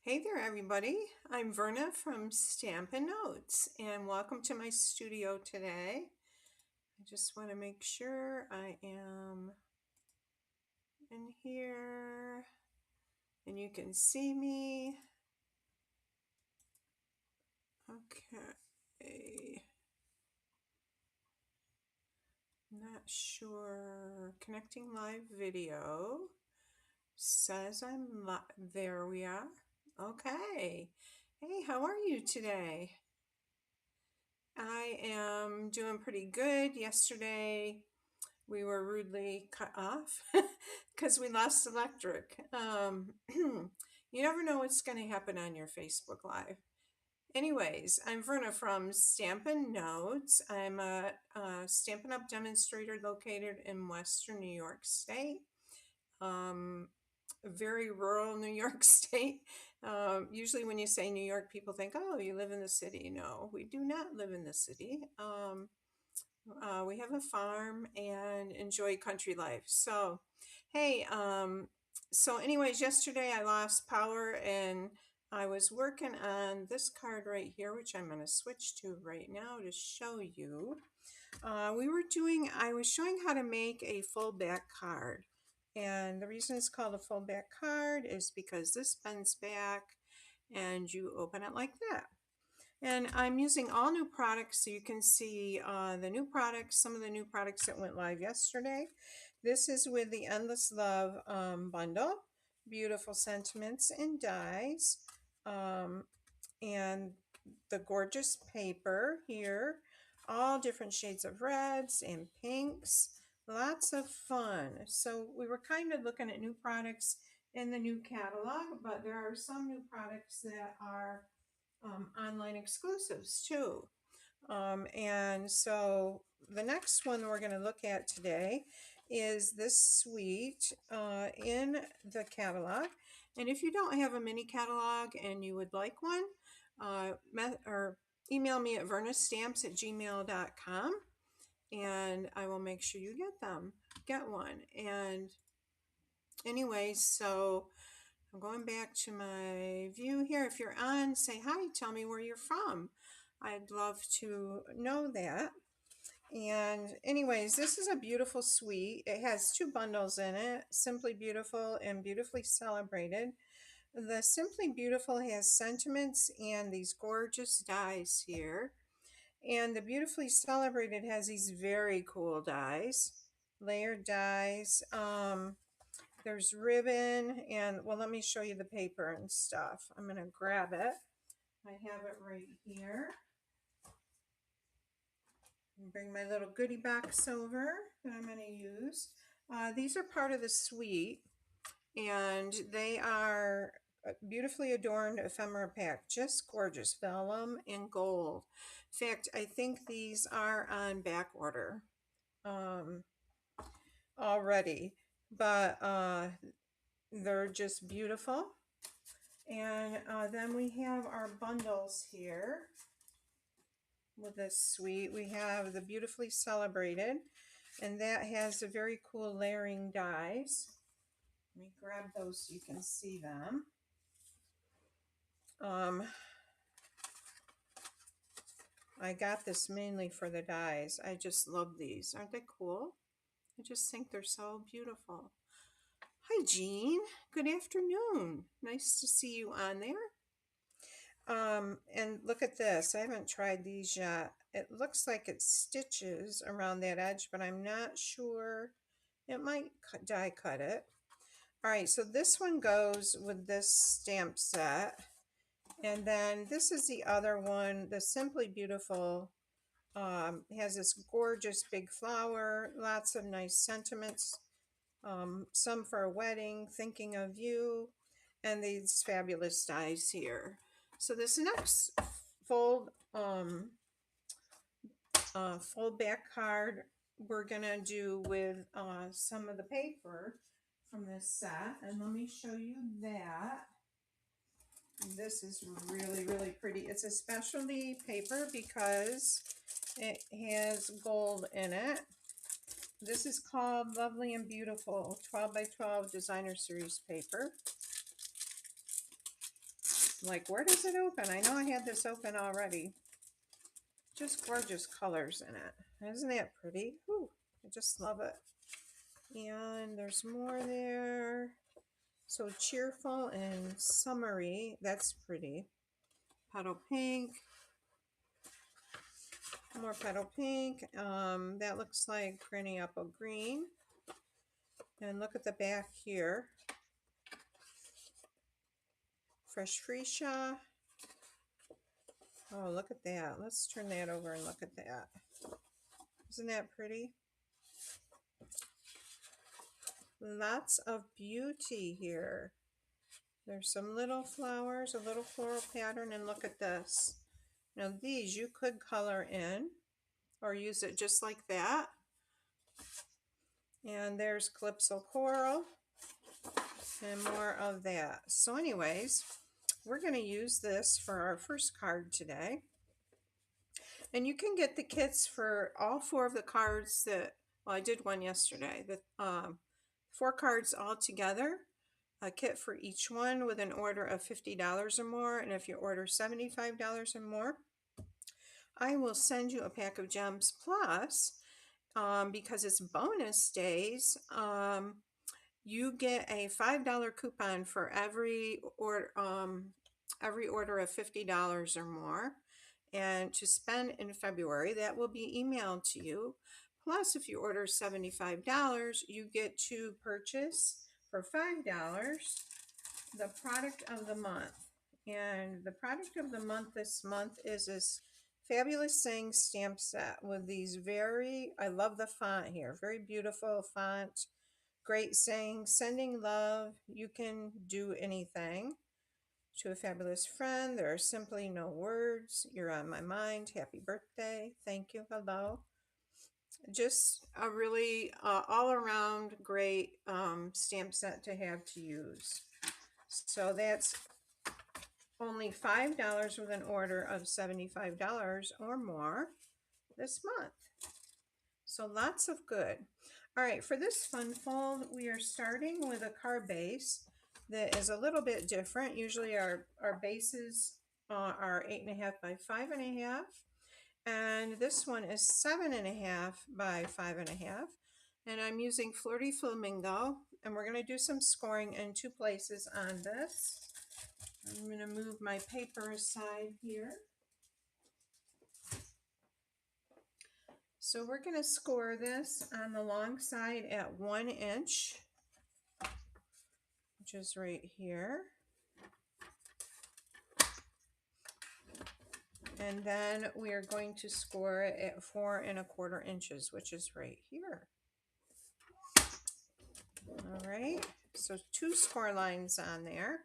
Hey there, everybody. I'm Verna from Stampin' Notes, and welcome to my studio today. I just want to make sure I am in here and you can see me. Okay. Not sure. Connecting live video. Says I'm live. There we are. Okay. Hey, how are you today? I am doing pretty good. Yesterday, we were rudely cut off because we lost electric. You never know what's going to happen on your Facebook Live. Anyways, I'm Verna from Stampin' Notes. I'm a Stampin' Up! Demonstrator located in Western New York State. Very rural New York State. Usually, when you say New York, people think, oh, you live in the city. No, we do not live in the city. We have a farm and enjoy country life. So, hey, anyways, yesterday I lost power and I was working on this card right here, which I'm going to switch to right now to show you. I was showing how to make a full back card. And the reason it's called a full back card is because this bends back and you open it like that. And I'm using all new products, so you can see the new products, some of the new products that went live yesterday. This is with the Endless Love bundle, beautiful sentiments and dies, and the gorgeous paper here, all different shades of reds and pinks, lots of fun. So we were kind of looking at new products in the new catalog, but there are some new products that are online exclusives too. And so the next one we're going to look at today is this suite in the catalog. And if you don't have a mini catalog and you would like one, or email me at vernastamps@gmail.com and I will make sure you get one. And anyway, so I'm going back to my view here. If you're on, say hi, tell me where you're from. I'd love to know that. And anyways, this is a beautiful suite. It has two bundles in it, Simply Beautiful and Beautifully Celebrated. The Simply Beautiful has sentiments and these gorgeous dies here. And the Beautifully Celebrated has these very cool dies, layered dies. There's ribbon and, well, let me show you the paper and stuff. I'm going to grab it. I have it right here. Bring my little goodie box over that I'm going to use. These are part of the suite, and they are beautifully adorned ephemera pack. Just gorgeous. Vellum and gold. In fact, I think these are on back order already, but they're just beautiful. And then we have our bundles here with this suite. We have the Beautifully Celebrated, and that has a very cool layering dies. Let me grab those so you can see them. I got this mainly for the dies. I just love these. Aren't they cool? I just think they're so beautiful. Hi, Jean. Good afternoon. Nice to see you on there. And look at this. I haven't tried these yet. It looks like it stitches around that edge, but I'm not sure. It might die cut it. All right, so this one goes with this stamp set. And then this is the other one, the Simply Beautiful. Has this gorgeous big flower, lots of nice sentiments, some for a wedding, thinking of you, and these fabulous dies here. So this next fold back card we're gonna do with some of the paper from this set, and let me show you that. This is really, really pretty. It's a specialty paper because it has gold in it. This is called Lovely and Beautiful 12 by 12 Designer Series paper. Like, where does it open? I know I had this open already. Just gorgeous colors in it. Isn't that pretty? Ooh, I just love it. And there's more there. So cheerful and summery. That's pretty. Petal pink. More petal pink. That looks like Granny Apple Green. And look at the back here. Fresh freesia. Oh, look at that. Let's turn that over and look at that. Isn't that pretty? Lots of beauty here. There's some little flowers, a little floral pattern, and look at this. Now these you could color in or use it just like that. And there's Calypso Coral and more of that. So anyways, we're going to use this for our first card today. And you can get the kits for all 4 of the cards that, well, I did one yesterday, the 4 cards all together, a kit for each one with an order of $50 or more. And if you order $75 or more, I will send you a pack of gems plus, because it's bonus days, you get a $5 coupon for every order of $50 or more, and to spend in February. That will be emailed to you. Plus, if you order $75, you get to purchase for $5 the product of the month. And the product of the month this month is this fabulous saying stamp set with these I love the font here, very beautiful font. Great saying, sending love, you can do anything. To a fabulous friend, there are simply no words. You're on my mind. Happy birthday. Thank you. Hello. Just a really all around great stamp set to have to use. So that's only $5 with an order of $75 or more this month. So lots of good. All right, for this fun fold, we are starting with a card base that is a little bit different. Usually our bases are 8.5 by 5.5. And this one is 7.5 by 5.5. And I'm using Flirty Flamingo. And we're going to do some scoring in 2 places on this. I'm going to move my paper aside here. So we're going to score this on the long side at 1 inch, which is right here. And then we are going to score it at 4.25 inches, which is right here. All right, so 2 score lines on there.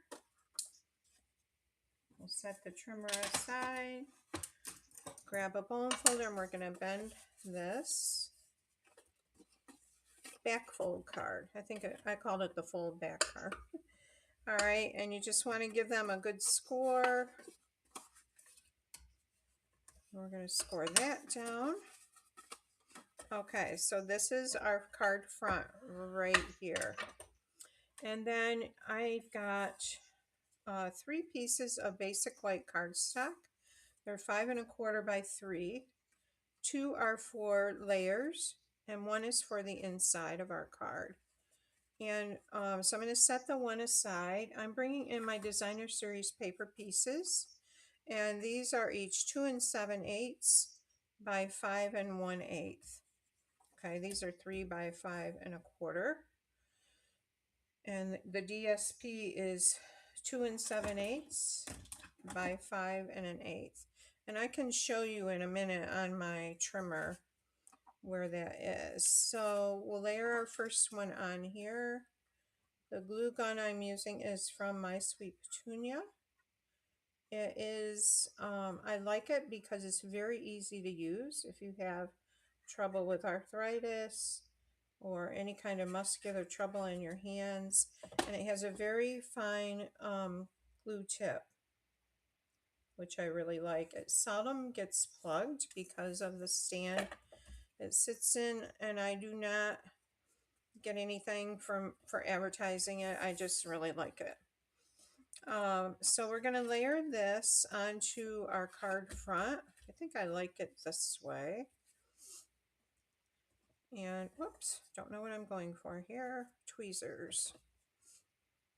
We'll set the trimmer aside, grab a bone folder, and we're going to bend this back fold card. I think I called it the fold back card. All right, and you just want to give them a good score. We're going to score that down. Okay, so this is our card front right here. And then I've got 3 pieces of basic white cardstock. They're 5.25 by 3. 2 are for layers, and 1 is for the inside of our card. And so I'm going to set the 1 aside. I'm bringing in my Designer Series paper pieces, and these are each 2 7/8 by 5 1/8. Okay, these are 3 by 5.25. And the DSP is 2 7/8 by 5 1/8. And I can show you in a minute on my trimmer where that is. So we'll layer our first one on here. The glue gun I'm using is from My Sweet Petunia. It is, I like it because it's very easy to use if you have trouble with arthritis or any kind of muscular trouble in your hands. And it has a very fine glue tip, which I really like. It seldom gets plugged because of the stand it sits in, and I do not get anything for advertising it. I just really like it. So we're going to layer this onto our card front. I think I like it this way. And whoops, don't know what I'm going for here. Tweezers.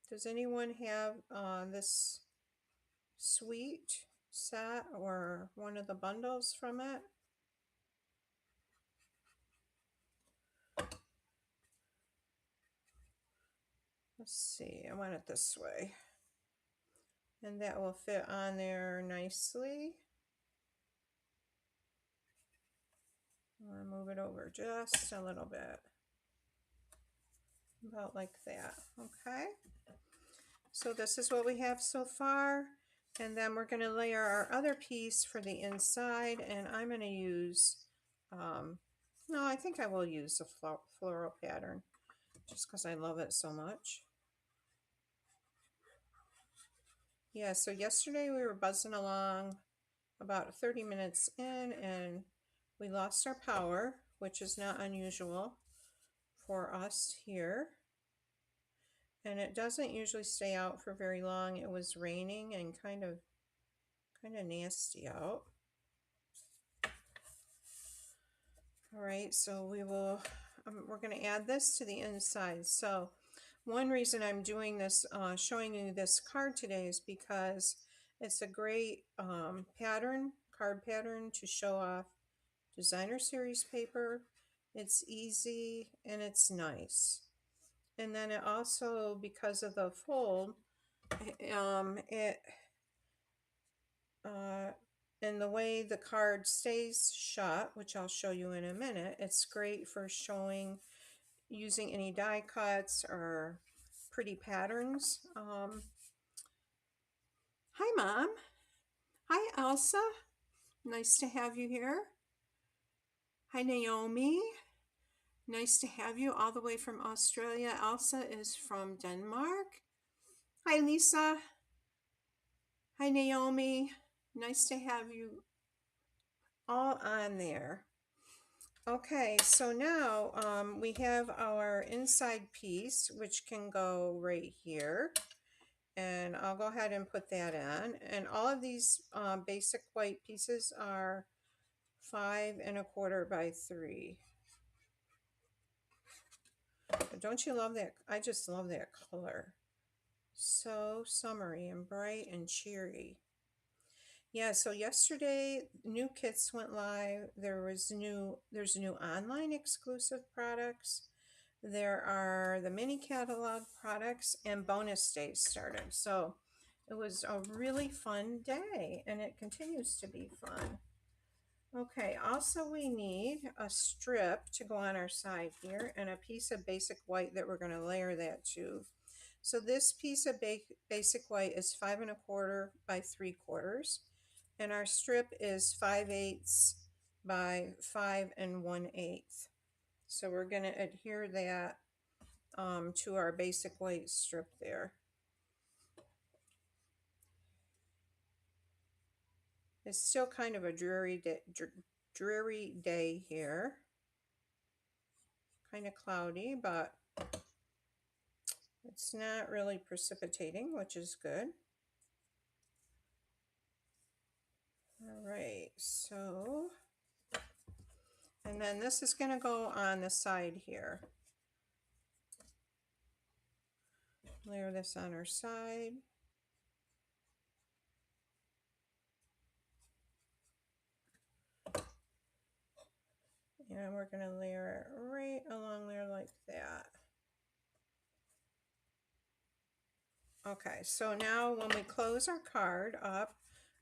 Does anyone have this sweet set or one of the bundles from it? Let's see, I want it this way. And that will fit on there nicely. I'll move it over just a little bit. About like that, okay? So this is what we have so far. And then we're gonna layer our other piece for the inside, and I'm gonna use, no, I think I will use the floral pattern just because I love it so much. Yeah, so yesterday we were buzzing along about 30 minutes in and we lost our power, which is not unusual for us here. And it doesn't usually stay out for very long. It was raining and kind of nasty out. All right, so we're going to add this to the inside. So one reason I'm doing this, showing you this card today, is because it's a great card pattern to show off designer series paper. It's easy and it's nice. And then it also, because of the fold, and the way the card stays shut, which I'll show you in a minute, it's great for showing, using any die cuts or pretty patterns. Hi, Mom. Hi, Elsa. Nice to have you here. Hi, Naomi. Nice to have you all the way from Australia. Elsa is from Denmark. Hi, Lisa. Hi, Naomi. Nice to have you all on there. Okay, so now we have our inside piece, which can go right here. And I'll go ahead and put that in. And all of these basic white pieces are 5 1/4 by 3. Don't you love that? I just love that color. So summery and bright and cheery. Yeah, so yesterday new kits went live. There's new online exclusive products. There are the mini catalog products, and bonus days started. So it was a really fun day and it continues to be fun. Okay, also we need a strip to go on our side here and a piece of basic white that we're going to layer that to. So this piece of basic white is 5 1/4 by 3/4, and our strip is 5/8 by 5 1/8. So we're going to adhere that to our basic white strip there. It's still kind of a dreary day here. Kind of cloudy, but it's not really precipitating, which is good. All right, so, and then this is going to go on the side here. Layer this on our side. And we're going to layer it right along there like that. Okay, so now when we close our card up,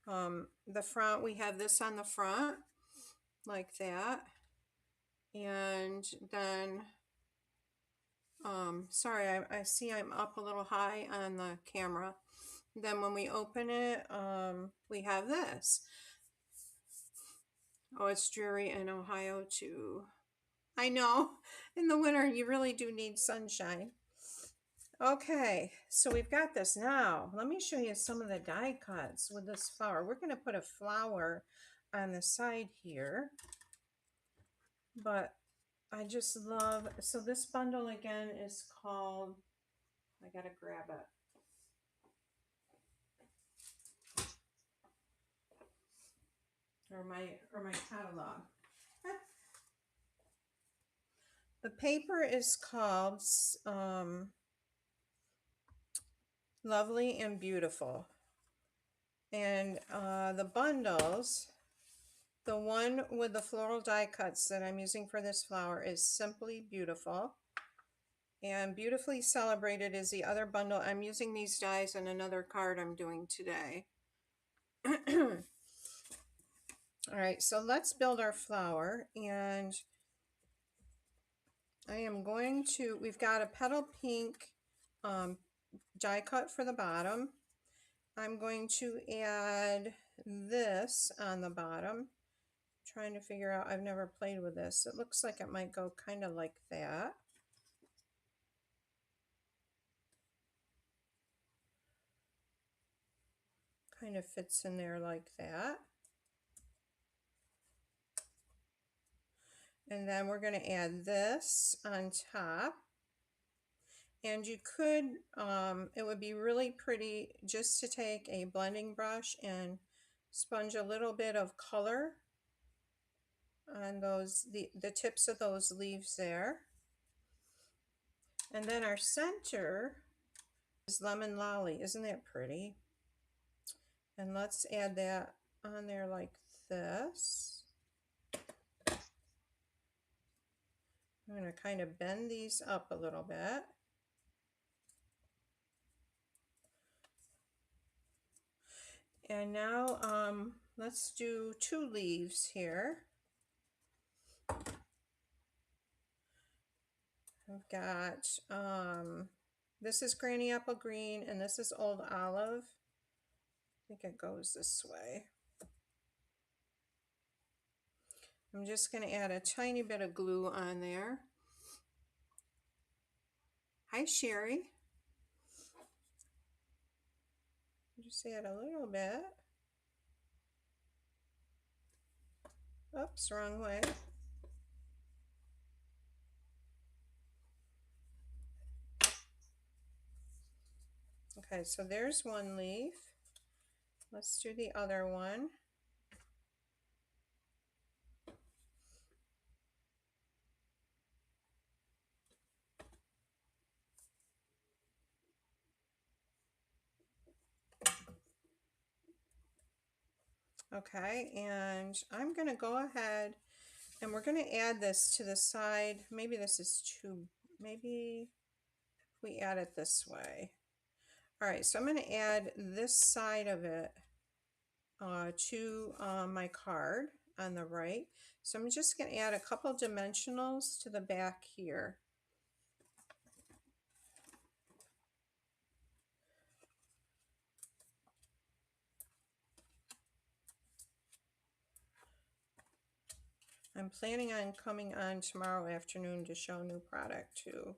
the front, we have this on the front like that. And then, sorry, I see I'm up a little high on the camera. Then when we open it, we have this. Oh, it's dreary in Ohio too. I know, in the winter you really do need sunshine. Okay, so we've got this now. Let me show you some of the die cuts with this flower. We're going to put a flower on the side here, but I just love, so this bundle again is called, I gotta grab it. or my catalog. The paper is called Lovely and Beautiful. And the bundles, the one with the floral die cuts that I'm using for this flower is Simply Beautiful. And Beautifully Celebrated is the other bundle. I'm using these dies in another card I'm doing today. All right, so let's build our flower. And I am going to, we've got a petal pink die cut for the bottom. I'm going to add this on the bottom. Trying to figure out, I've never played with this. It looks like it might go kind of like that. Kind of fits in there like that. And then we're going to add this on top. And you could, it would be really pretty just to take a blending brush and sponge a little bit of color on those, the tips of those leaves there. And then our center is Lemon Lolly. Isn't that pretty? And let's add that on there like this. I'm going to kind of bend these up a little bit. And now let's do 2 leaves here. I've got, this is Granny Apple Green and this is Old Olive. I think it goes this way. I'm just going to add a tiny bit of glue on there. Hi, Sherry. Just add a little bit. Oops, wrong way. Okay, so there's one leaf. Let's do the other one. Okay, and I'm going to go ahead and we're going to add this to the side. Maybe this is too, maybe we add it this way. All right, so I'm going to add this side of it to my card on the right. So I'm just going to add a couple dimensionals to the back here. I'm planning on coming on tomorrow afternoon to show new product too.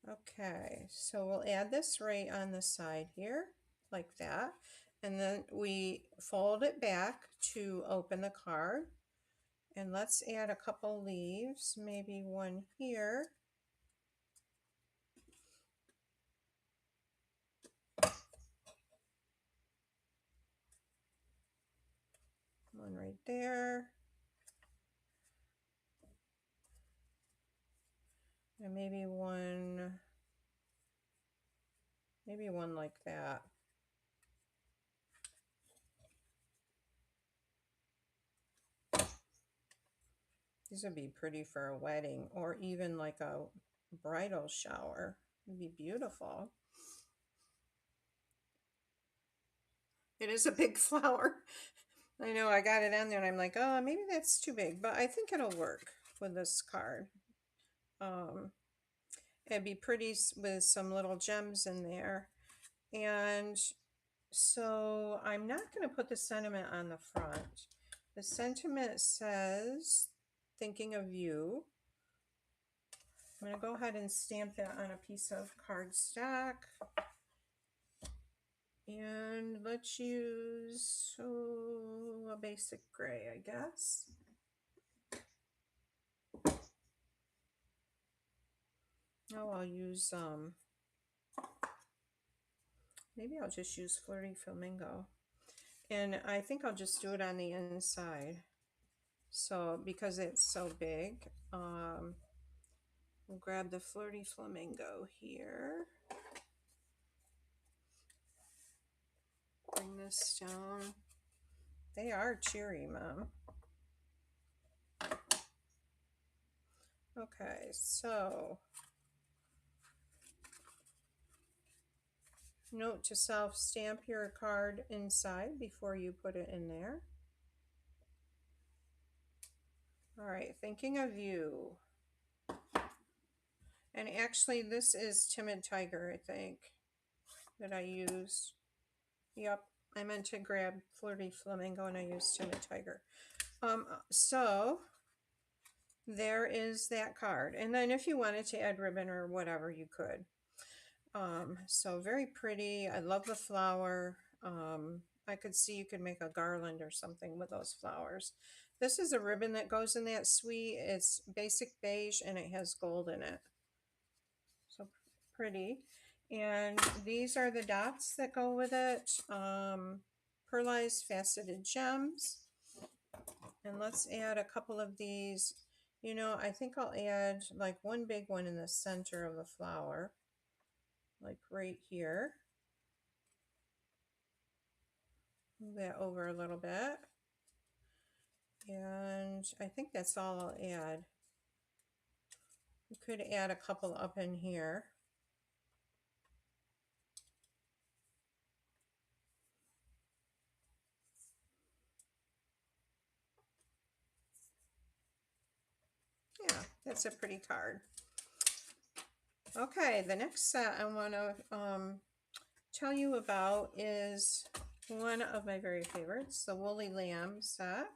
Okay, so we'll add this right on the side here, like that. And then we fold it back to open the card. And let's add a couple leaves, maybe one here. One right there. And maybe one like that. These would be pretty for a wedding or even like a bridal shower. It'd be beautiful. It is a big flower. I know I got it on there and I'm like, oh, maybe that's too big, but I think it'll work with this card. It'd be pretty with some little gems in there. And so I'm not going to put the sentiment on the front. The sentiment says, thinking of you. I'm going to go ahead and stamp that on a piece of cardstock. And let's use a basic gray, I guess. Oh, I'll use, maybe I'll just use Flirty Flamingo. And I think I'll just do it on the inside. So because it's so big, we'll grab the Flirty Flamingo here. Bring this down. They are cheery, Mom. Okay, so note to self, stamp your card inside before you put it in there. All right, thinking of you. And actually this is Timid Tiger, I think, that I used. Yep, I meant to grab Flirty Flamingo and I used Timid Tiger. So there is that card. And then if you wanted to add ribbon or whatever, you could. So very pretty. I love the flower. I could see you could make a garland or something with those flowers. This is a ribbon that goes in that suite. It's basic beige and it has gold in it. So pretty. And these are the dots that go with it. Pearlized faceted gems. And let's add a couple of these. You know, I think I'll add like one big one in the center of the flower, like right here. Move that over a little bit. And I think that's all I'll add. You could add a couple up in here. Yeah, that's a pretty card. Okay, the next set I want to tell you about is one of my very favorites, the Woolly Lamb set.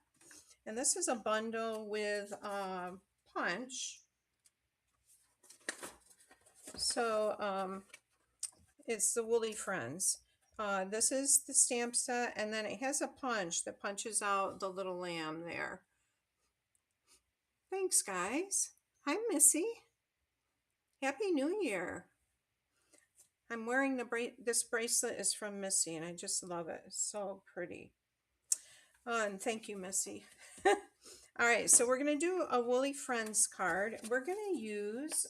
And this is a bundle with punch. So it's the Woolly Friends. This is the stamp set, and then it has a punch that punches out the little lamb there. Thanks, guys. Hi, Missy. Happy New Year. I'm wearing this bracelet is from Missy, and I just love it. It's so pretty. And thank you, Missy. All right, so we're going to do a Woolly Friends card. We're going to use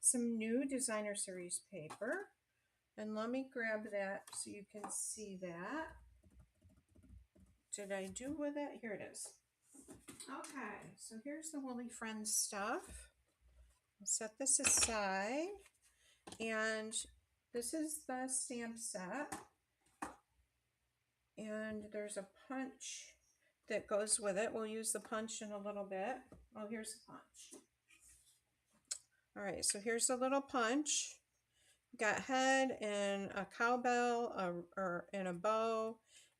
some new designer series paper. And let me grab that so you can see that. Did I do with it? Here it is. Okay, so here's the Woolly Friends stuff. I'll set this aside. And this is the stamp set. And there's a punch that goes with it. We'll use the punch in a little bit. Oh, here's the punch. All right, so here's the little punch. Got head and a cowbell and a bow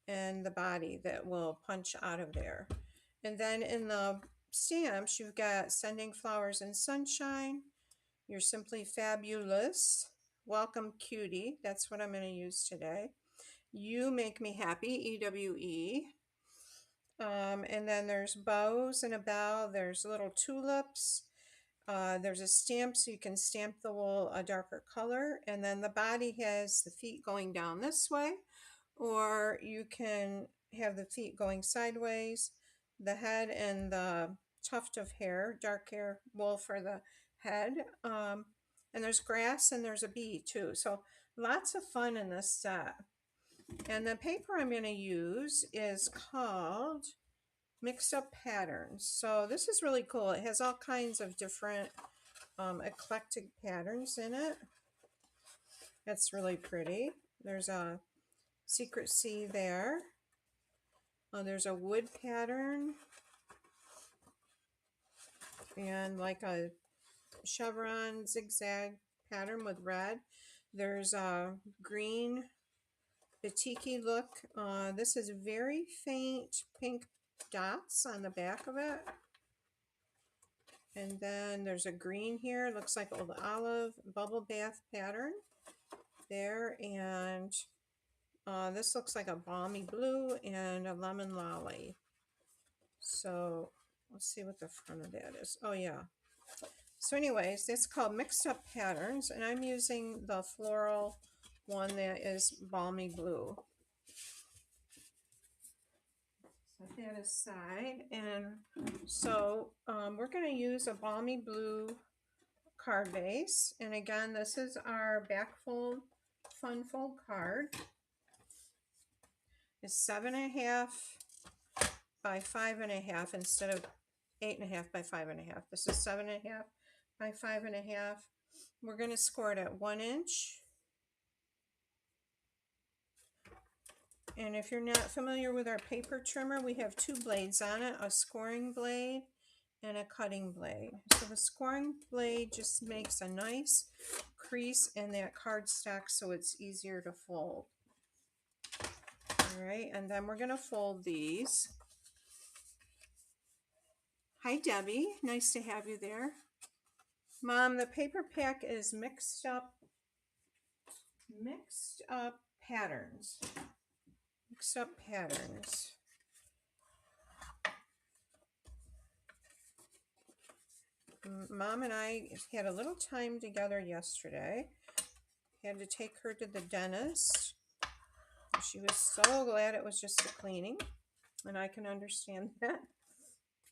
and the body that will punch out of there. And then in the stamps, you've got Sending Flowers and Sunshine. You're Simply Fabulous. Welcome Cutie. That's what I'm going to use today. You Make Me Happy, EWE. And then there's bows and a bow. There's little tulips. There's a stamp so you can stamp the wool a darker color. And then the body has the feet going down this way, or you can have the feet going sideways, the head and the tuft of hair, dark hair wool for the head. And there's grass and there's a bee too. So lots of fun in this set. And the paper I'm going to use is called Mixed Up Patterns. So this is really cool. It has all kinds of different eclectic patterns in it. That's really pretty. There's a secret C there. There's a wood pattern and like a chevron zigzag pattern with red. There's a green batik look. This is very faint pink dots on the back of it. And then there's a green here. Looks like old olive bubble bath pattern there. And this looks like a balmy blue and a lemon lolly. So let's see what the front of that is. Oh yeah. So anyways, it's called Mixed Up Patterns, and I'm using the floral one that is balmy blue. Set that aside. And so we're going to use a balmy blue card base. And again, this is our back fold, fun fold card. It's 7.5 by 5.5 instead of 8.5 by 5.5. This is 7.5 by 5.5. We're going to score it at 1 inch. And if you're not familiar with our paper trimmer, we have two blades on it, a scoring blade and a cutting blade. So the scoring blade just makes a nice crease in that cardstock so it's easier to fold. All right, and then we're going to fold these. Hi Debbie, nice to have you there. Mom, the paper pack is mixed up patterns. Mixed up patterns. Mom and I had a little time together yesterday. Had to take her to the dentist. She was so glad it was just a cleaning, and I can understand that.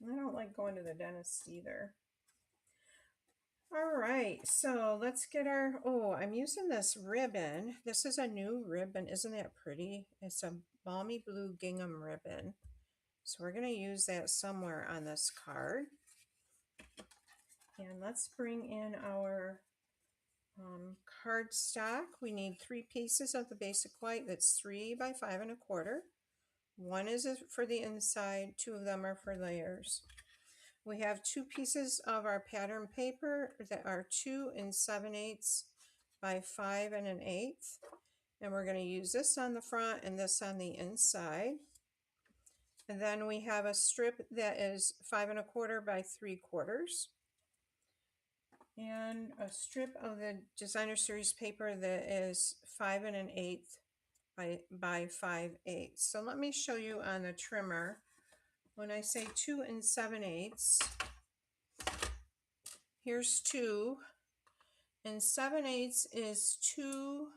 I don't like going to the dentist either. All right, so let's get our, oh, I'm using this ribbon. This is a new ribbon. Isn't that pretty? It's a balmy blue gingham ribbon. So we're going to use that somewhere on this card. And let's bring in our cardstock. We need 3 pieces of the basic white. That's 3 by 5.25. One is for the inside, 2 of them are for layers. We have 2 pieces of our pattern paper that are 2 7/8 by 5 1/8. And we're going to use this on the front and this on the inside. And then we have a strip that is 5 1/4 by 3/4. And a strip of the designer series paper that is 5 1/8 by 5/8. So let me show you on the trimmer. When I say 2 7/8, here's 2, and 7/8 is 2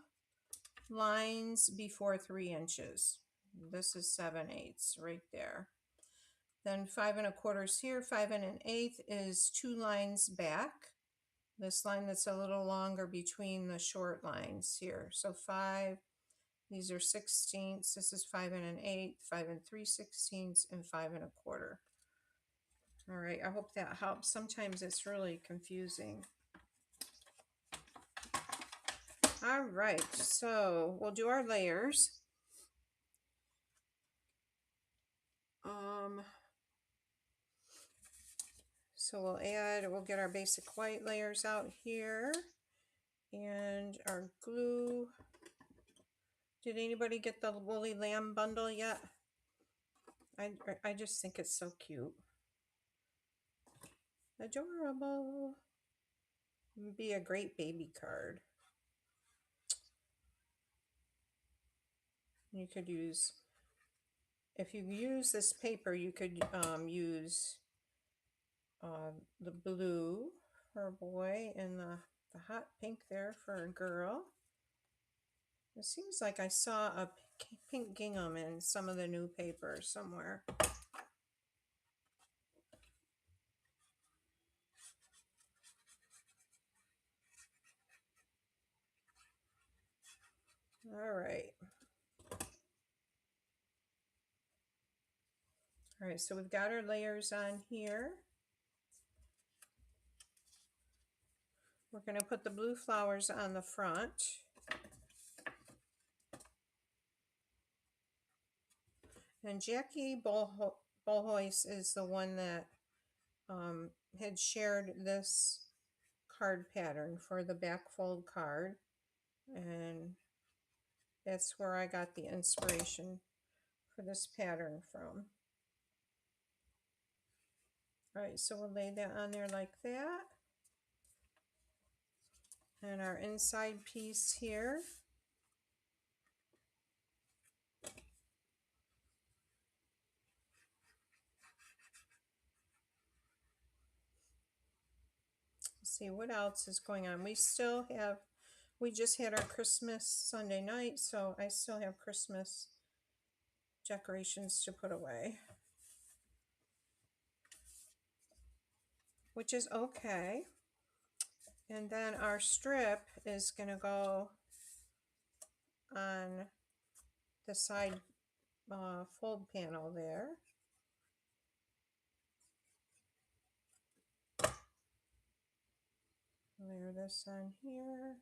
lines before 3 inches. This is 7/8 right there. Then 5 1/4 is here. 5 1/8 is 2 lines back. This line that's a little longer between the short lines here. So 5, these are 16ths. This is 5 1/8, 5 3/16, and 5 1/4. All right, I hope that helps. Sometimes it's really confusing. All right, so we'll do our layers. So we'll get our basic white layers out here and our glue. Did anybody get the woolly lamb bundle yet? I just think it's so cute. Adorable. Be a great baby card. You could use, if you use this paper, you could use the blue for a boy and the hot pink there for a girl. It seems like I saw a pink gingham in some of the new paper somewhere. All right. All right, so we've got our layers on here. We're going to put the blue flowers on the front. And Jackie Bolhuis is the one that had shared this card pattern for the back fold card. And that's where I got the inspiration for this pattern from. All right, so we'll lay that on there like that. And our inside piece here. Let's see what else is going on. We just had our Christmas Sunday night, so I still have Christmas decorations to put away. which is okay. And then our strip is going to go on the side fold panel there. Layer this on here.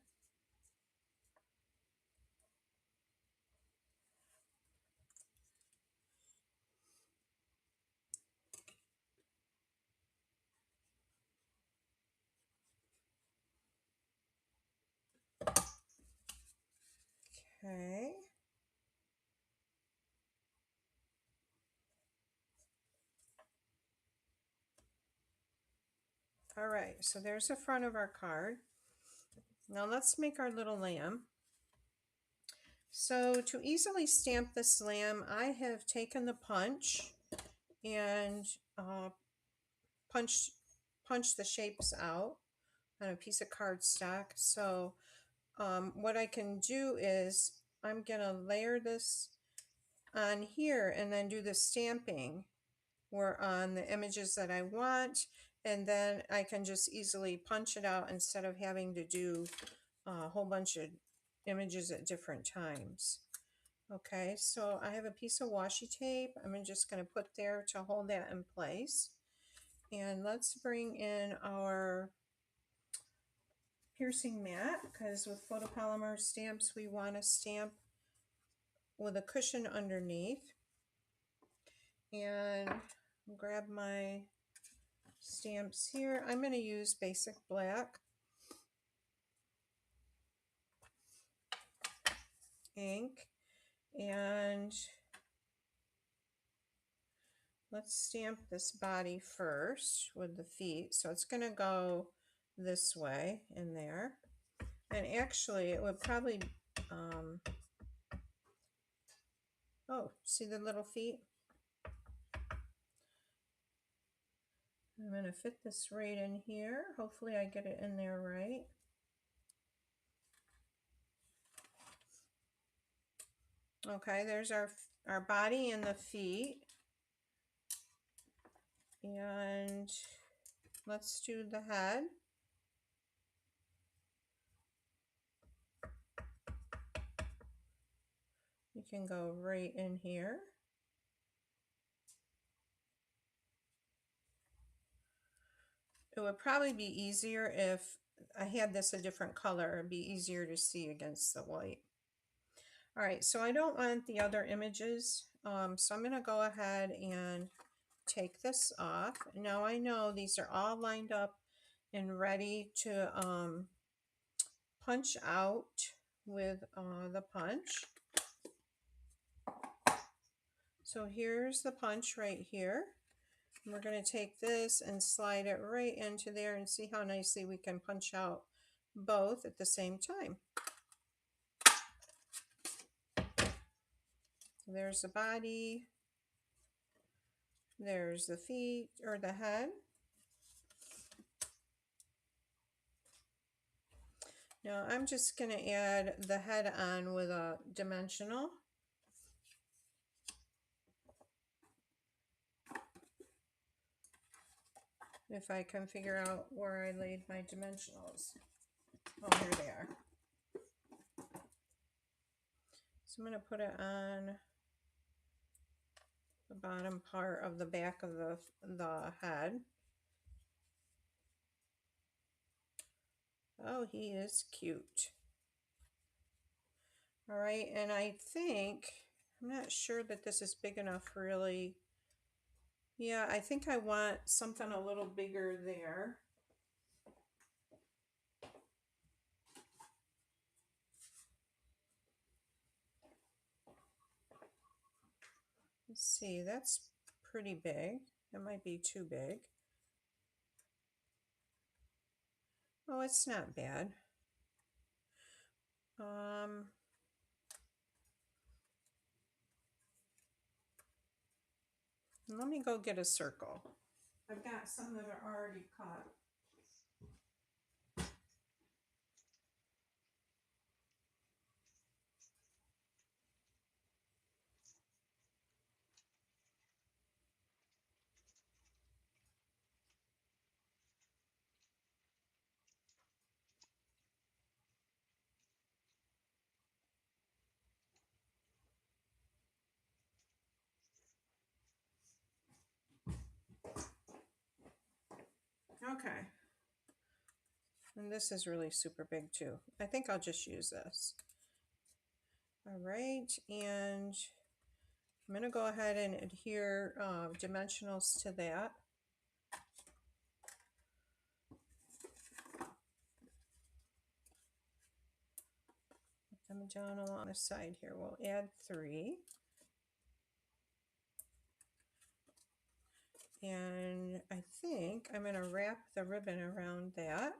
Okay. All right, so there's the front of our card. Now let's make our little lamb. So to easily stamp this lamb, I have taken the punch and punched the shapes out on a piece of cardstock. So what I can do is I'm gonna layer this on here and then do the stamping where on the images that I want, and then I can just easily punch it out instead of having to do a whole bunch of images at different times. Okay, so I have a piece of washi tape I'm just going to put there to hold that in place. And let's bring in our piercing mat, because with photopolymer stamps we want to stamp with a cushion underneath. And grab my stamps here. I'm going to use basic black ink, and let's stamp this body first with the feet. So it's going to go this way in there. And actually it would probably, oh, see the little feet? I'm going to fit this right in here. Hopefully I get it in there right. Okay, there's our body and the feet. And let's do the head. You can go right in here. It would probably be easier if I had this a different color. It'd be easier to see against the white. All right, so I don't want the other images, so I'm going to go ahead and take this off. Now I know these are all lined up and ready to punch out with the punch. So here's the punch right here. We're going to take this and slide it right into there and see how nicely we can punch out both at the same time. There's the body, there's the feet or the head. Now I'm just going to add the head on with a dimensional. If I can figure out where I laid my dimensionals. Oh, here they are. So I'm going to put it on the bottom part of the back of the head. Oh, he is cute. All right, and I think, I'm not sure that this is big enough really. Yeah, I think I want something a little bigger there. Let's see, that's pretty big. It might be too big. Oh, it's not bad. Let me go get a circle. I've got some that are already cut. Okay. And this is really super big too. I think I'll just use this. All right, and I'm going to go ahead and adhere dimensionals to that. Put them down along the side here. We'll add 3. And I think I'm going to wrap the ribbon around that.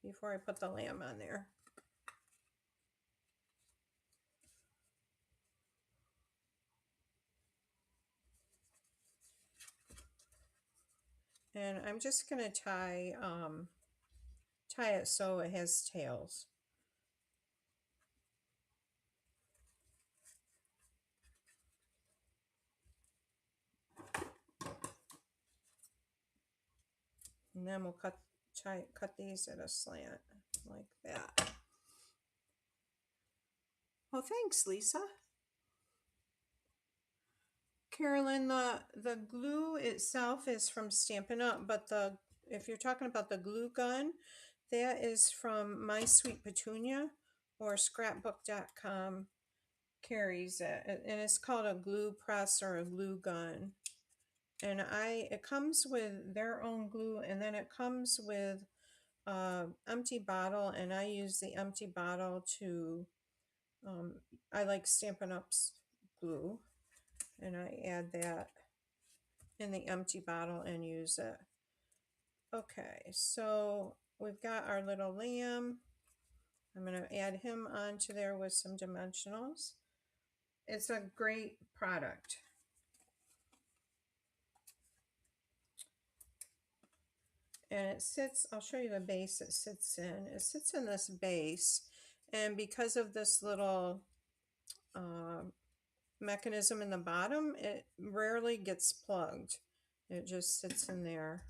Before I put the lamb on there. And I'm just going to tie it so it has tails. And then we'll cut these at a slant like that. Well, thanks, Lisa. Carolyn, the glue itself is from Stampin' Up, but if you're talking about the glue gun, that is from My Sweet Petunia, or scrapbook.com carries it, and it's called a glue press or a glue gun. And it comes with their own glue, and then it comes with empty bottle, and I use the empty bottle to I like Stampin' Up's glue, and I add that in the empty bottle and use it. Okay, so we've got our little lamb. I'm going to add him onto there with some dimensionals. It's a great product. And it sits, I'll show you the base it sits in. It sits in this base, and because of this little mechanism in the bottom, it rarely gets plugged. It just sits in there.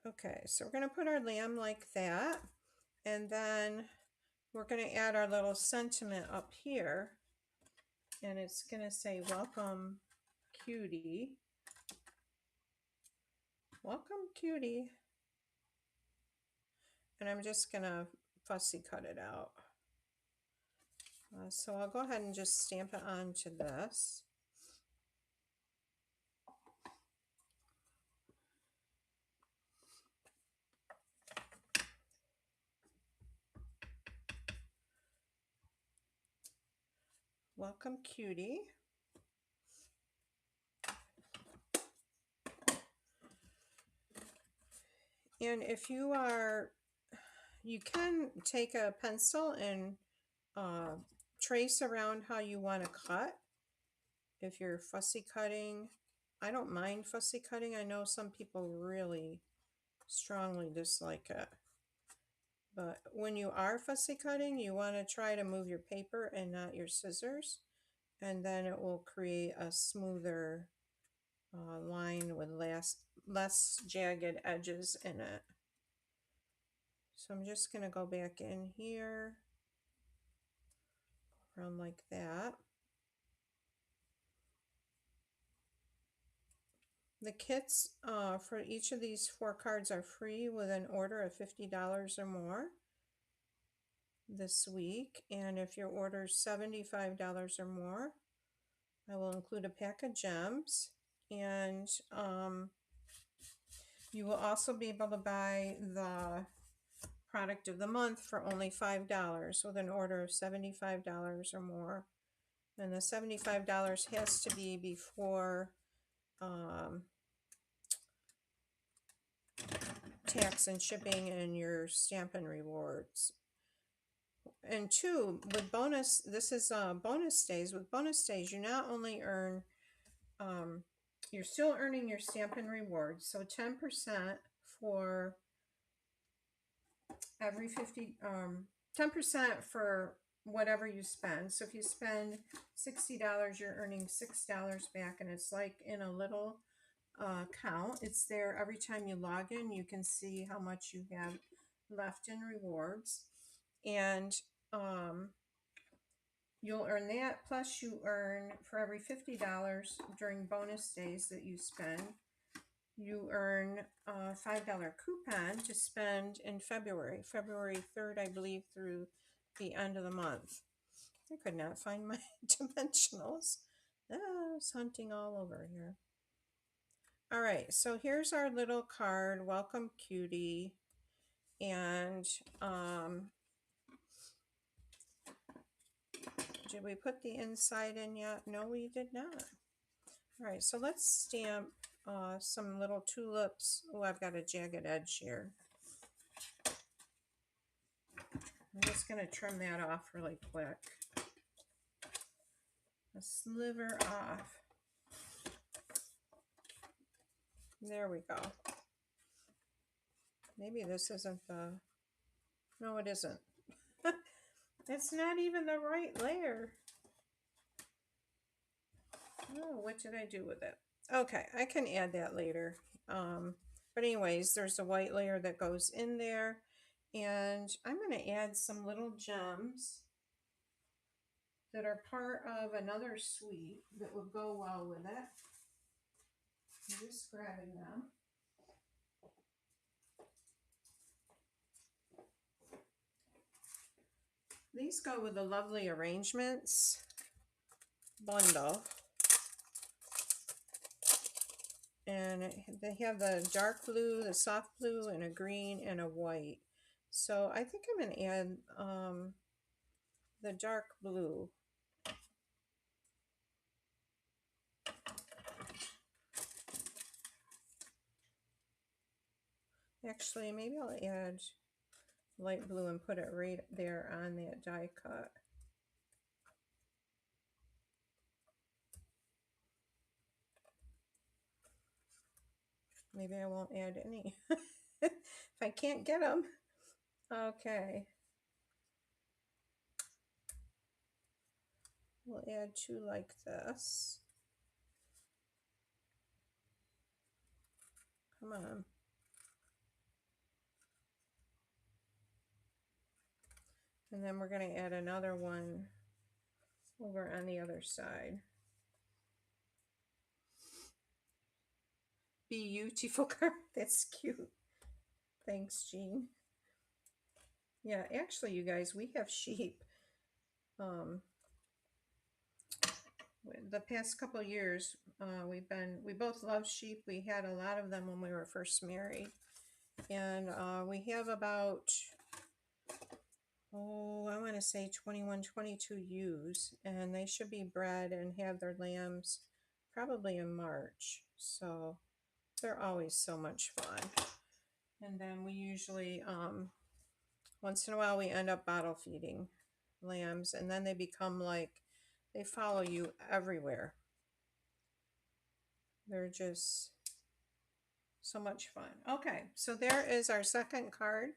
Okay, so we're going to put our lamb like that, and then we're going to add our little sentiment up here, and it's going to say, "Welcome, cutie." Welcome, cutie. And I'm just going to fussy cut it out. So I'll go ahead and just stamp it onto this. Welcome, cutie. And if you can take a pencil and trace around how you want to cut. If you're fussy cutting, I don't mind fussy cutting. I know some people really strongly dislike it. But when you are fussy cutting, you want to try to move your paper and not your scissors. And then it will create a smoother line with less jagged edges in it. So I'm just going to go back in here, around like that. The kits for each of these 4 cards are free with an order of $50 or more this week. And if your order is $75 or more, I will include a pack of gems. And you will also be able to buy the product of the month for only $5 with an order of $75 or more. And the $75 has to be before tax and shipping and your Stampin' rewards. And 2, with bonus, this is bonus days. With bonus days, you not only earn, you're still earning your Stampin' rewards. So 10% for every 10% for whatever you spend. So if you spend $60, you're earning $6 back, and it's like in a little count. It's there every time you log in. You can see how much you have left in rewards. And you'll earn that, plus you earn for every $50 during bonus days that you spend, you earn a $5 coupon to spend in February 3rd, I believe, through the end of the month. I could not find my dimensionals. I was hunting all over here. All right, so here's our little card, welcome cutie. And did we put the inside in yet? No, we did not. All right, so let's stamp some little tulips. Oh, I've got a jagged edge here. I'm just going to trim that off really quick. A sliver off. There we go. Maybe this isn't the... No, it isn't. It's not even the right layer. Oh, what did I do with it? Okay, I can add that later. But anyways, there's a white layer that goes in there. And I'm going to add some little gems that are part of another suite that will go well with it. I'm just grabbing them. These go with the lovely arrangements bundle. And they have the dark blue, the soft blue, and a green and a white. So I think I'm going to add the dark blue. Actually, maybe I'll add light blue and put it right there on that die cut. Maybe I won't add any if I can't get them. Okay. We'll add two like this. Come on. And then we're going to add another one over on the other side. Beautiful card. That's cute. Thanks, Jean. Yeah, actually, you guys, we have sheep. The past couple of years, we both love sheep. We had a lot of them when we were first married. And we have about, I want to say 21, 22 ewes, and they should be bred and have their lambs probably in March. So they're always so much fun. And then we usually, once in a while, we end up bottle feeding lambs, and then they become like, they follow you everywhere. They're just so much fun. Okay, so there is our second card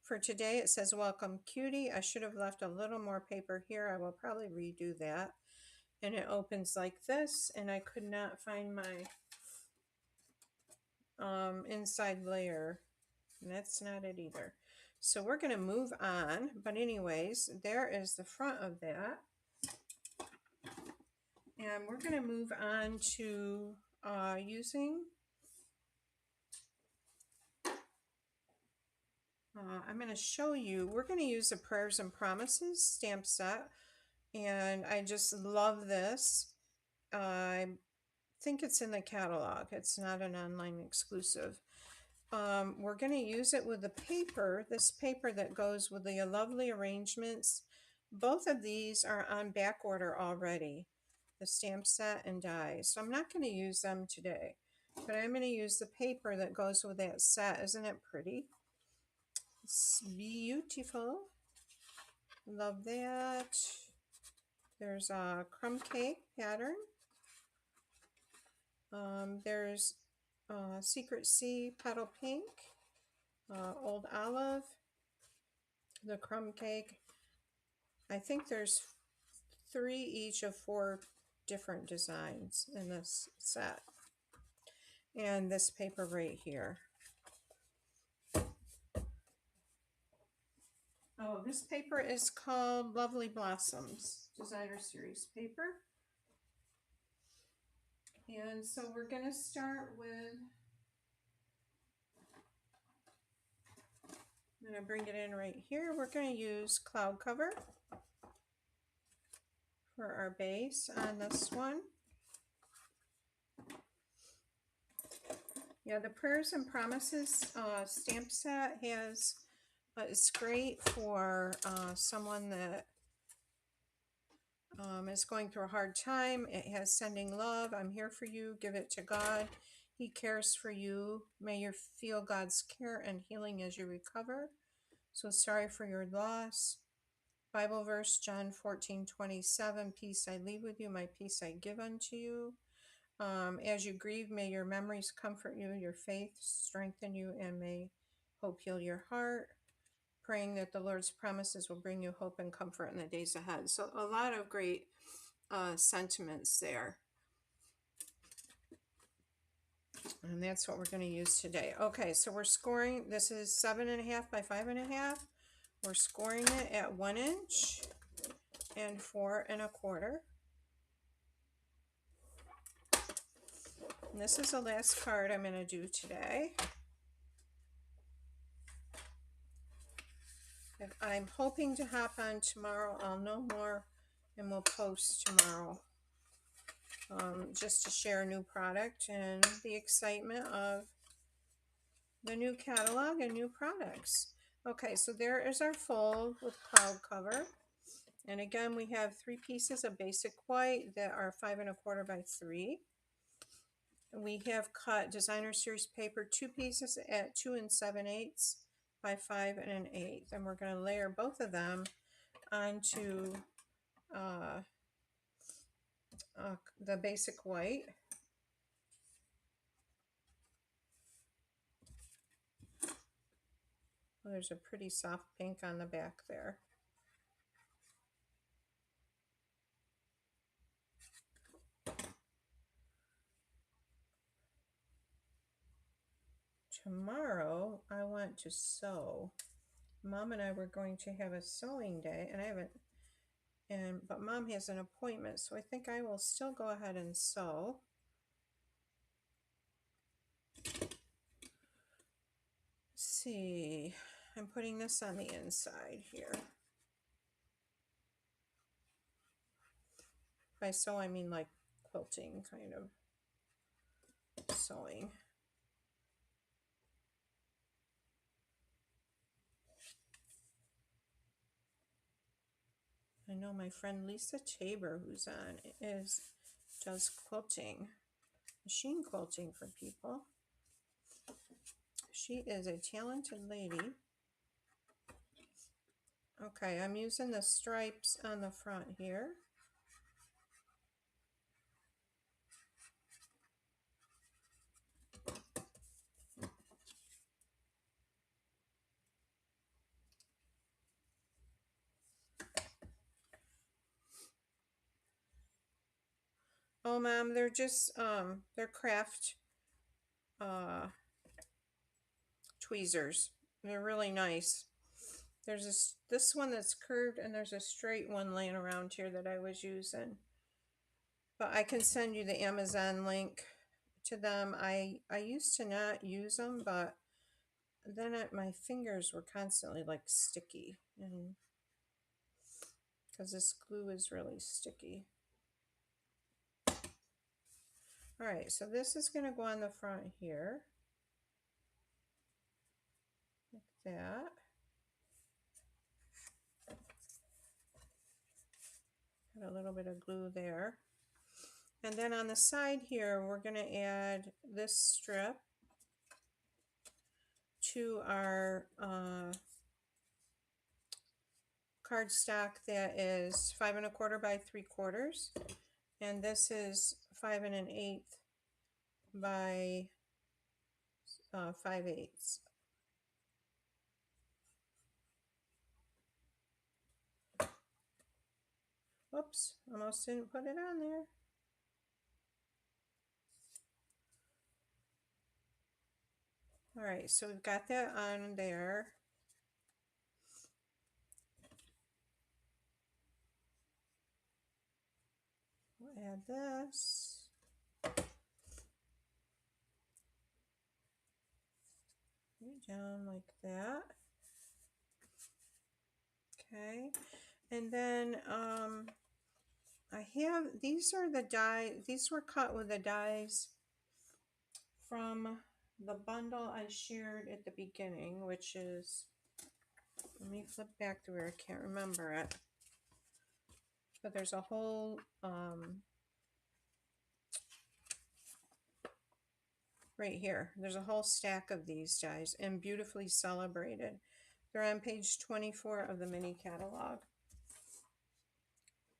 for today. It says, welcome cutie. I should have left a little more paper here. I will probably redo that. And it opens like this, and I could not find my inside layer. And that's not it either. So we're going to move on. But anyways, there is the front of that. And we're going to move on to using, I'm going to show you, we're going to use the Prayers and Promises stamp set. And I just love this. I think it's in the catalog. It's not an online exclusive. We're going to use it with the paper, this paper that goes with the lovely arrangements. Both of these are on back order already, the stamp set and dies. So I'm not going to use them today, but I'm going to use the paper that goes with that set. Isn't it pretty? It's beautiful. Love that. There's a crumb cake pattern. There's Secret Sea Petal Pink, Old Olive, the crumb cake. I think there's 3 each of 4 different designs in this set. and this paper right here. Oh, this paper is called Lovely Blossoms Designer Series paper. And so we're going to start with, I'm going to bring it in right here. We're going to use cloud cover for our base on this one. Yeah, the Prayers and Promises stamp set has, it's great for someone that is going through a hard time. It has Sending Love, I'm Here for You, Give It to God, He Cares for You, May you feel God's care and healing as you recover. So sorry for your loss. Bible verse, John 14:27, peace I leave with you, my peace I give unto you. As you grieve, may your memories comfort you, your faith strengthen you, and may hope heal your heart. Praying that the Lord's promises will bring you hope and comfort in the days ahead. So a lot of great sentiments there. And that's what we're going to use today. Okay, so we're scoring, this is 7.5 by 5.5. We're scoring it at 1 inch and 4 1/4. And this is the last card I'm going to do today. If I'm hoping to hop on tomorrow, I'll know more and we'll post tomorrow. Just to share a new product and the excitement of the new catalog and new products. Okay, so there is our fold with cloud cover. And again, we have 3 pieces of basic white that are 5 1/4 by 3. We have cut designer series paper 2 pieces at 2 7/8 by 5 1/8. And we're going to layer both of them onto the basic white. Oh, there's a pretty soft pink on the back there. Tomorrow I want to sew. Mom and I were going to have a sewing day, and I haven't, but Mom has an appointment, so I think I will still go ahead and sew. Let's see, I'm putting this on the inside here. By sew, I mean like quilting kind of sewing. I know my friend Lisa Tabor, who's on, does quilting, machine quilting for people. She is a talented lady. Okay, I'm using the stripes on the front here. Oh, Mom, they're just, they're craft tweezers. They're really nice. There's this one that's curved, and there's a straight one laying around here that I was using. But I can send you the Amazon link to them. I used to not use them, but then my fingers were constantly like sticky, and because this glue is really sticky. All right, so this is going to go on the front here, like that. Got a little bit of glue there. And then on the side here, we're going to add this strip to our cardstock that is 5 1/4 by 3/4. And this is 5 1/8 by 5/8. Whoops, almost didn't put it on there. All right, so we've got that on there. We'll add this. Right down like that. Okay, and then I have, these are the die, these were cut with the dies from the bundle I shared at the beginning, which is, let me flip back to where I can't remember it. But there's a whole, right here, there's a whole stack of these dies and beautifully celebrated. They're on page 24 of the mini catalog.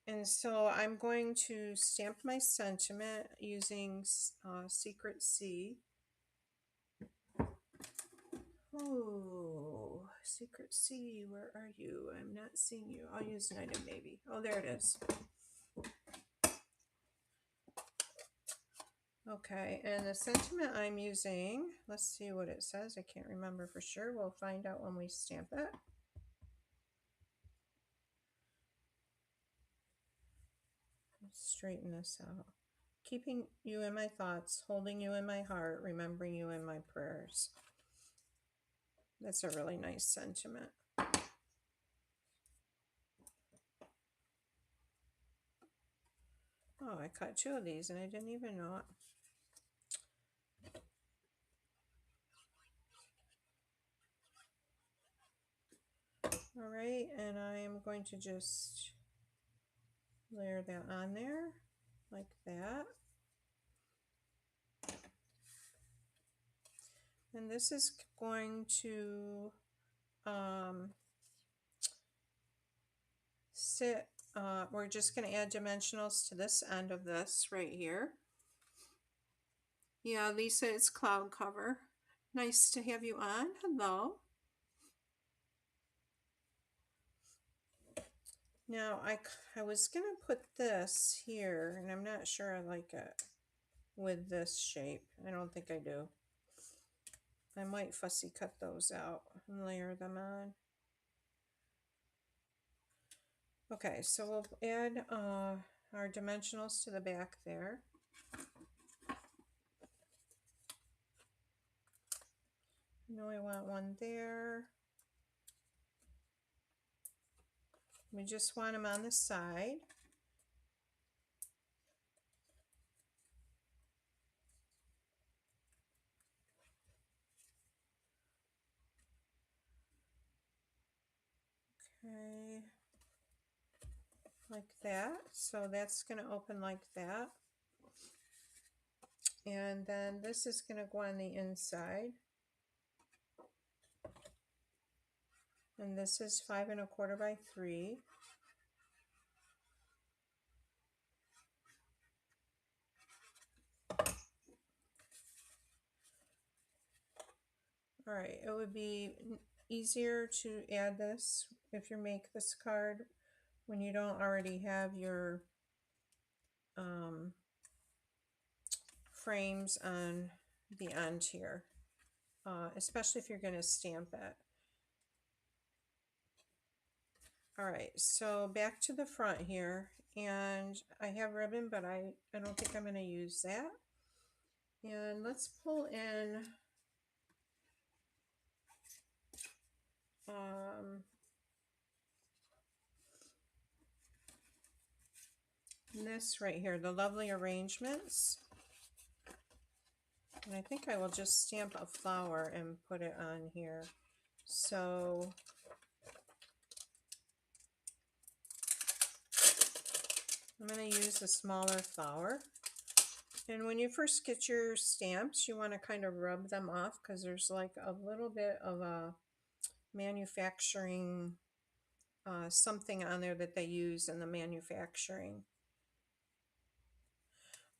And so I'm going to stamp my sentiment using Secret C. Oh, Secret C, where are you? I'm not seeing you. I'll use Night of Navy. Oh, there it is. Okay, and the sentiment I'm using, let's see what it says. I can't remember for sure. We'll find out when we stamp it. Let's straighten this out. Keeping you in my thoughts, holding you in my heart, remembering you in my prayers. That's a really nice sentiment. Oh, I cut two of these and I didn't even know it. All right, and I am going to just layer that on there like that. And this is going to sit, we're just going to add dimensionals to this end of this right here. Yeah, Lisa, it's cloud cover. Nice to have you on. Hello. Now, I was going to put this here, and I'm not sure I like it with this shape. I don't think I do. I might fussy cut those out and layer them on. Okay, so we'll add our dimensionals to the back there. I know I want one there. We just want them on the side. Okay, like that. So that's going to open like that. And then this is going to go on the inside. And this is 5 1/4 by 3. All right, it would be easier to add this if you make this card when you don't already have your frames on the end here, especially if you're going to stamp it. All right, so back to the front here, and I have ribbon, but I don't think I'm going to use that. And let's pull in this right here, the lovely arrangements. And I think I will just stamp a flower and put it on here. So I'm going to use a smaller flower. And when you first get your stamps, you want to kind of rub them off because there's like a little bit of a manufacturing something on there that they use in the manufacturing.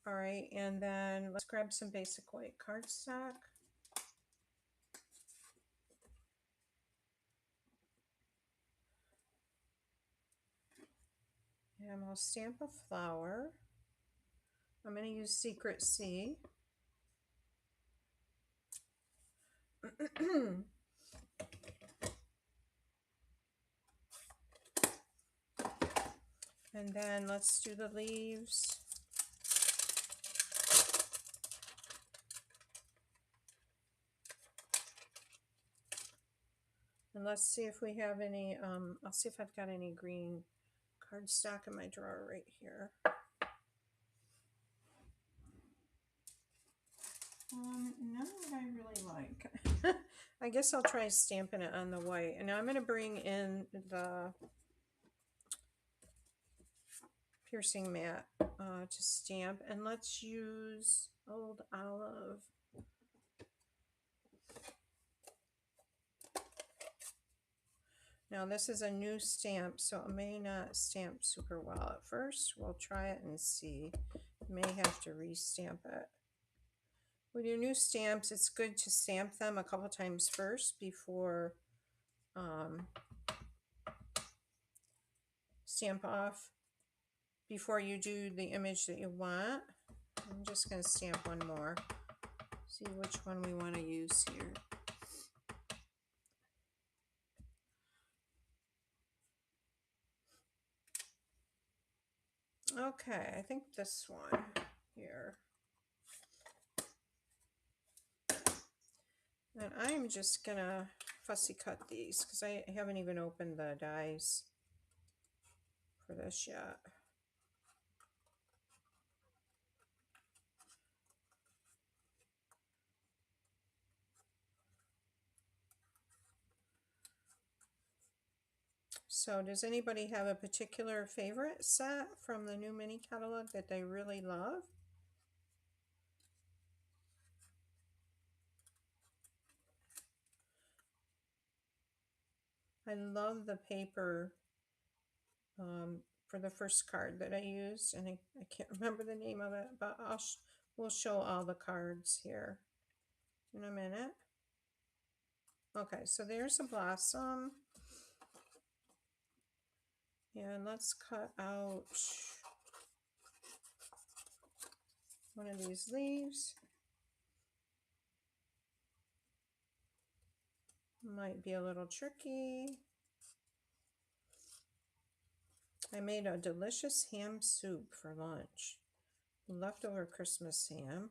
All right, and then let's grab some basic white cardstock. And I'll stamp a flower. I'm going to use Secret C. And then let's do the leaves. And let's see if we have any, I'll see if I've got any green cardstock in my drawer right here. None that I really like. I guess I'll try stamping it on the white. And now I'm going to bring in the piercing mat to stamp. And let's use Old Olive. Now this is a new stamp, so it may not stamp super well at first. We'll try it and see. May have to re-stamp it. With your new stamps, it's good to stamp them a couple times first before stamp off before you do the image that you want. I'm just going to stamp one more. See which one we want to use here. Okay, I think this one here. And I'm just gonna fussy cut these because I haven't even opened the dies for this yet. So does anybody have a particular favorite set from the new mini catalog that they really love? I love the paper for the first card that I used, and I can't remember the name of it, but we'll show all the cards here in a minute. Okay, so there's a blossom. And let's cut out one of these leaves. Might be a little tricky. I made a delicious ham soup for lunch. Leftover Christmas ham.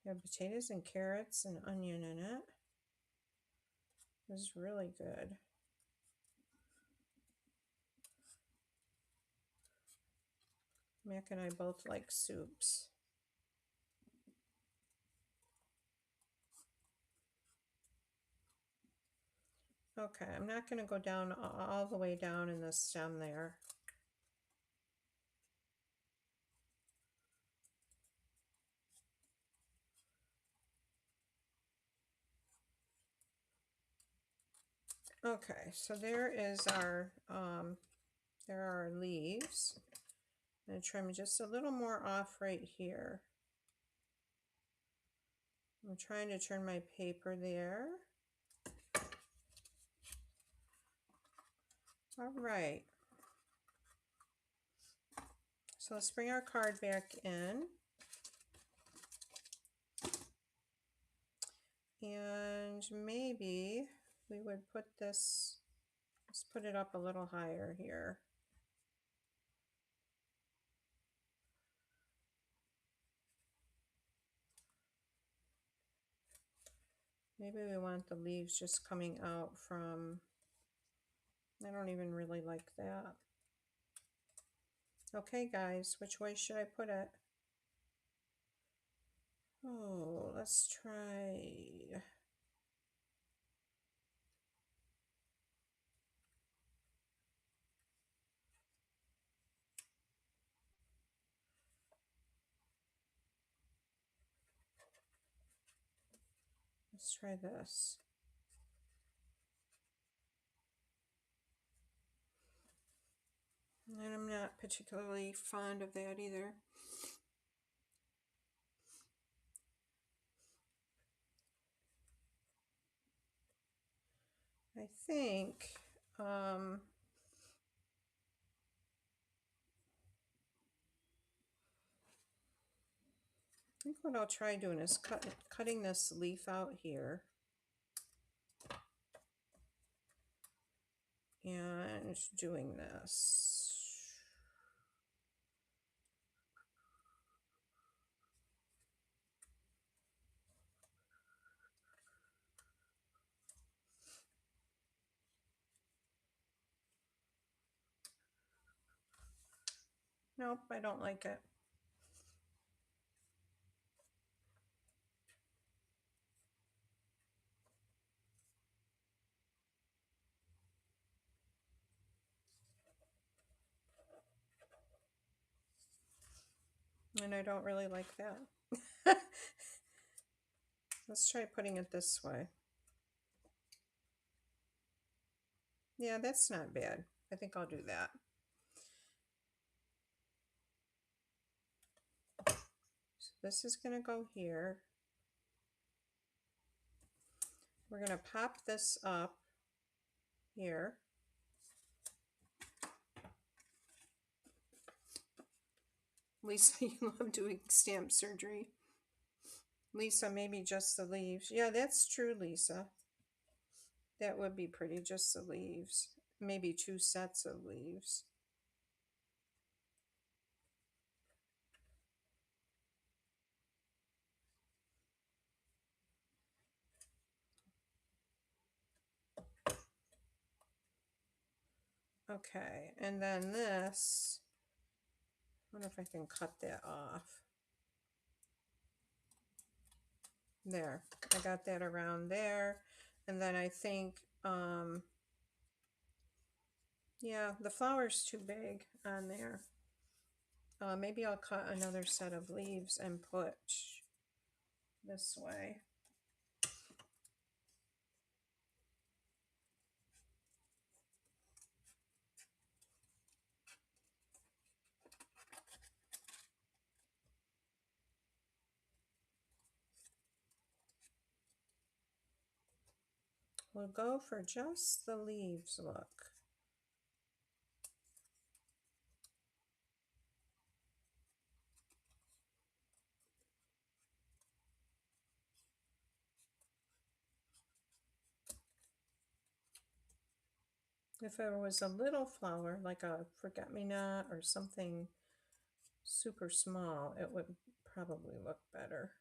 I have potatoes and carrots and onion in it. It was really good. Mac and I both like soups. Okay, I'm not going to go down all the way down in the stem there. Okay, so there are our leaves. I'm going to trim just a little more off right here. I'm trying to turn my paper there. All right. So let's bring our card back in. And maybe we would put this, let's put it up a little higher here. Maybe we want the leaves just coming out from, I don't even really like that. Okay guys, which way should I put it? Oh, let's try. Let's try this. And I'm not particularly fond of that either. I think I think what I'll try doing is cutting this leaf out here. and doing this. Nope, I don't like it. And I don't really like that. Let's try putting it this way. Yeah, that's not bad. I think I'll do that. So this is going to go here. We're going to pop this up here. Lisa, you love doing stamp surgery. Lisa, maybe just the leaves. Yeah, that's true, Lisa. That would be pretty, just the leaves. Maybe 2 sets of leaves. Okay, and then this, I wonder if I can cut that off. There, I got that around there. And then I think, yeah, the flower's too big on there. Maybe I'll cut another set of leaves and put this way. We'll go for just the leaves, look. If it was a little flower, like a forget-me-not or something super small, it would probably look better.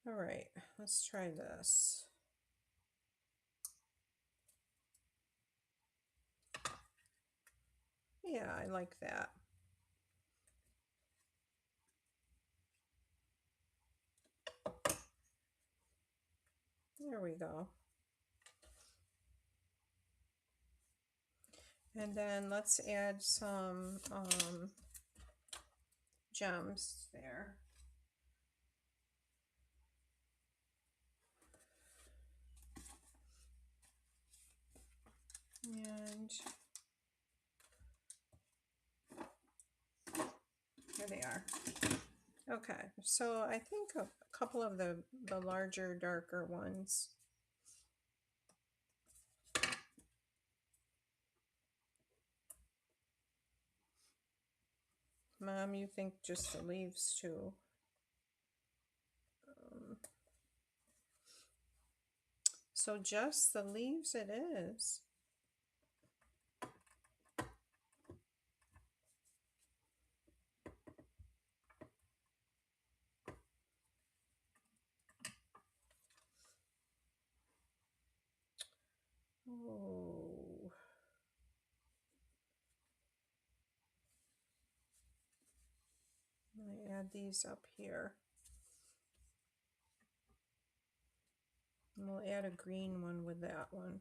All right, let's try this. Yeah, I like that. There we go. And then let's add some gems there. And here they are. Okay, so I think a couple of the larger, darker ones. Mom, you think just the leaves too? So just the leaves it is. Oh. I'm gonna add these up here. And we'll add a green one with that one.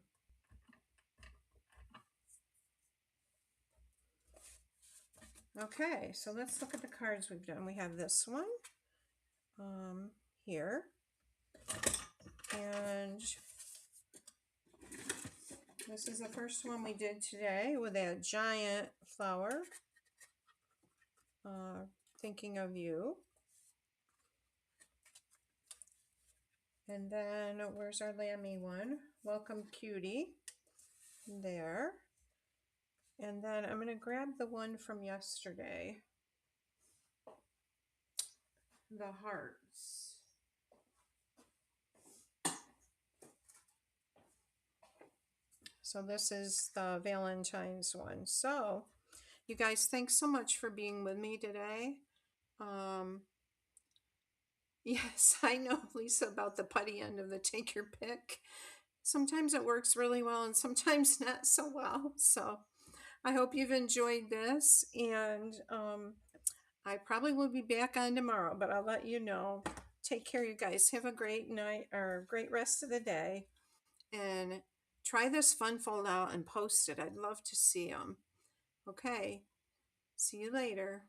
Okay, so let's look at the cards we've done. We have this one here, and this is the first one we did today with that giant flower, thinking of you. And then where's our Lammy one? Welcome Cutie, there. And then I'm going to grab the one from yesterday, the hearts. So this is the Valentine's one. So you guys, thanks so much for being with me today. Um, yes, I know, Lisa, about the putty end of the take your pick. Sometimes it works really well and sometimes not so well. So I hope you've enjoyed this, and I probably will be back on tomorrow, but I'll let you know. Take care, you guys. Have a great night or great rest of the day, and try this fun fold out and post it. I'd love to see them. Okay, see you later.